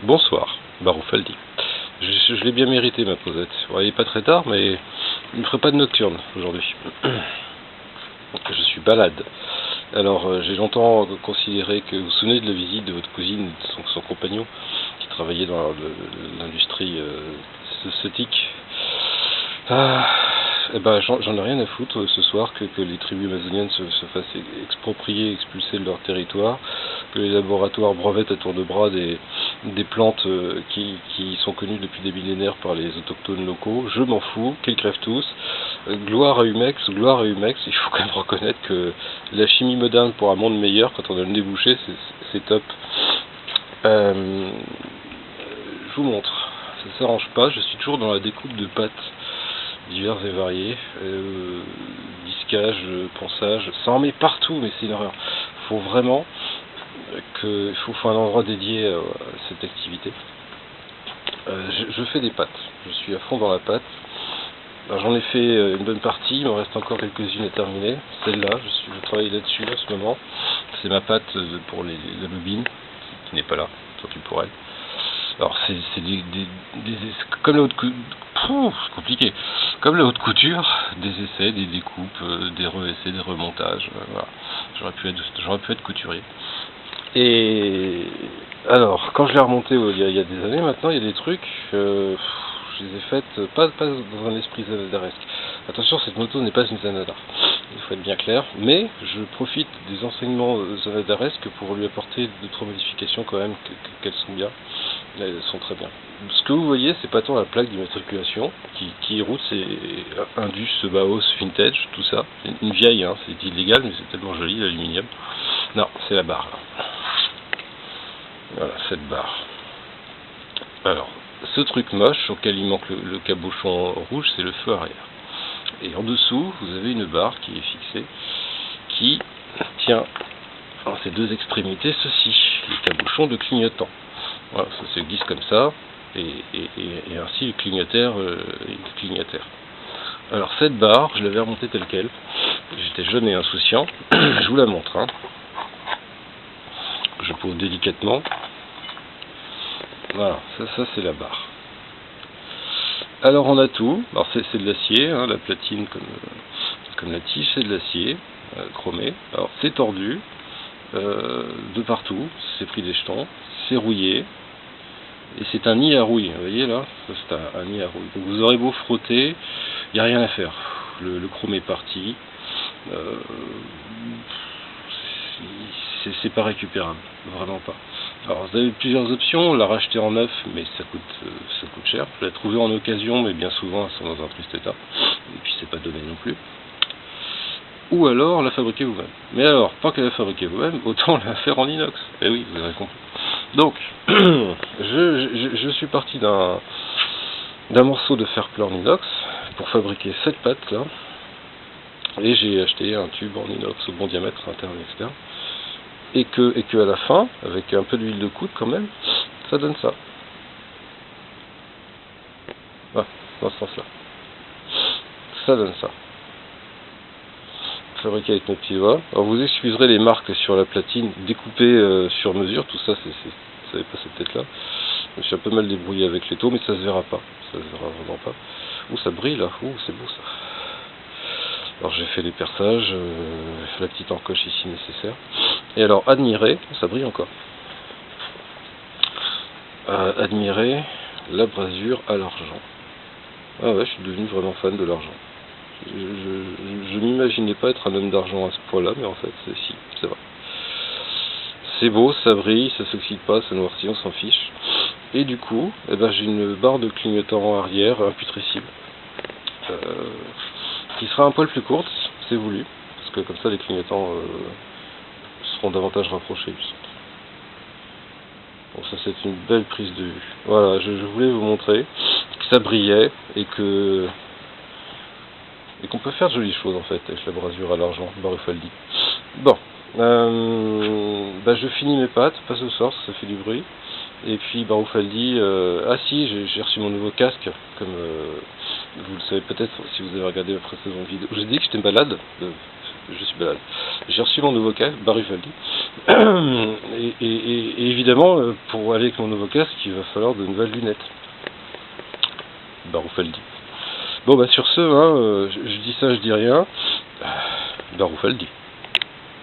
Bonsoir, Baroufaldi. Je l'ai bien mérité ma posette. Ouais, il n'est pas très tard, mais il ne ferait pas de nocturne aujourd'hui. Je suis balade. Alors, j'ai longtemps considéré que vous vous souvenez de la visite de votre cousine, de son compagnon, qui travaillait dans l'industrie cosmétique. Eh ben, j'en ai rien à foutre ce soir que les tribus amazoniennes se fassent exproprier, expulser de leur territoire, que les laboratoires brevettent à tour de bras des plantes qui sont connues depuis des millénaires par les autochtones locaux. Je m'en fous, qu'ils crèvent tous. Gloire à Humex, il faut quand même reconnaître que la chimie moderne pour un monde meilleur, quand on a le nez bouché, c'est top. Je vous montre, ça s'arrange pas, je suis toujours dans la découpe de pâtes divers et variés, disquage, ponçage, ça en met partout, mais c'est une horreur. Faut vraiment il faut un endroit dédié à cette activité. Je fais des pâtes, je suis à fond dans la pâte. J'en ai fait une bonne partie, il me reste encore quelques-unes à terminer. Celle-là, je travaille là-dessus en ce moment. C'est ma pâte pour la bobine, qui n'est pas là, tant pis pour elle. Alors c'est comme la haute couture, c'est compliqué. Comme la haute couture, des essais, des découpes, des re-essais, des remontages. Voilà. J'aurais pu être couturier. Et alors, quand je l'ai remonté il y a des années maintenant, il y a des trucs, je les ai faites pas dans un esprit zanadaresque. Attention, cette moto n'est pas une zanadar, il faut être bien clair, mais je profite des enseignements zanadaresques pour lui apporter 2-3 modifications quand même, qu'elles sont bien, elles sont très bien. Ce que vous voyez, c'est pas tant la plaque d'immatriculation qui route, c'est Indus, Baos, Vintage, tout ça. C'est une vieille, hein, c'est illégal, mais c'est tellement joli l'aluminium. Non, c'est la barre là. Voilà, cette barre. Alors, ce truc moche auquel il manque le cabochon rouge, c'est le feu arrière. Et en dessous, vous avez une barre qui est fixée, qui tient en ces deux extrémités ceci, les cabochons de clignotant. Voilà, ça se glisse comme ça, et ainsi le clignotère. Alors cette barre, je l'avais remontée telle quelle. J'étais jeune et insouciant. Je vous la montre. Hein. Je pose délicatement. Voilà, ça c'est la barre. Alors on a tout. Alors c'est de l'acier, hein, la platine comme la tige, c'est de l'acier chromé. Alors c'est tordu de partout. C'est pris des jetons. C'est rouillé. Et c'est un nid à rouille. Vous voyez là, c'est un nid à rouille. Donc vous aurez beau frotter, il n'y a rien à faire. Le chrome est parti. C'est pas récupérable, vraiment pas. Alors vous avez plusieurs options, la racheter en neuf, mais ça coûte cher. La trouver en occasion, mais bien souvent elles sont dans un triste état. Et puis c'est pas donné non plus. Ou alors la fabriquer vous-même. Mais alors, pas que la fabriquer vous-même, autant la faire en inox. Eh oui, vous avez compris. Donc, je suis parti d'un morceau de fer plat en inox pour fabriquer cette pâte là. Et j'ai acheté un tube en inox au bon diamètre interne et externe. Et que à la fin, avec un peu d'huile de coude quand même, ça donne ça. Voilà, dans ce sens-là. Ça donne ça. Fabriqué avec mes petits doigts. Alors vous excuserez les marques sur la platine découpées sur mesure, tout ça, ça n'avait pas cette tête-là. Je me suis un peu mal débrouillé avec les taux, mais ça se verra pas. Ça se verra vraiment pas. Ouh, ça brille là. Ouh, c'est beau ça. Alors j'ai fait les perçages, la petite encoche ici nécessaire. Et alors admirez, ça brille encore. Admirez la brasure à l'argent. Ah ouais, je suis devenu vraiment fan de l'argent. Je m'imaginais pas être un homme d'argent à ce point-là, mais en fait, c'est vrai. C'est beau, ça brille, ça s'oxyde pas, ça noircit, on s'en fiche. Et du coup, eh ben, j'ai une barre de clignotant arrière imputrescible, qui sera un poil plus courte, c'est voulu, parce que comme ça les clignotants seront davantage rapprochés du centre. Bon, ça c'est une belle prise de vue. Voilà, je voulais vous montrer que ça brillait et qu'on peut faire de jolies choses en fait avec la brasure à l'argent, Baroufaldi. Bon, je finis mes pâtes, pas ce soir, ça fait du bruit. Et puis Baroufaldi, ah si, j'ai reçu mon nouveau casque, comme vous le savez peut-être si vous avez regardé la précédente vidéo. Je dis que j'étais malade, je suis malade. J'ai reçu mon nouveau casque, Baroufaldi, Et évidemment, pour aller avec mon nouveau casque, il va falloir de nouvelles lunettes. Baroufal dit. Bon, bah sur ce, hein, je dis ça, je dis rien. Baroufal dit.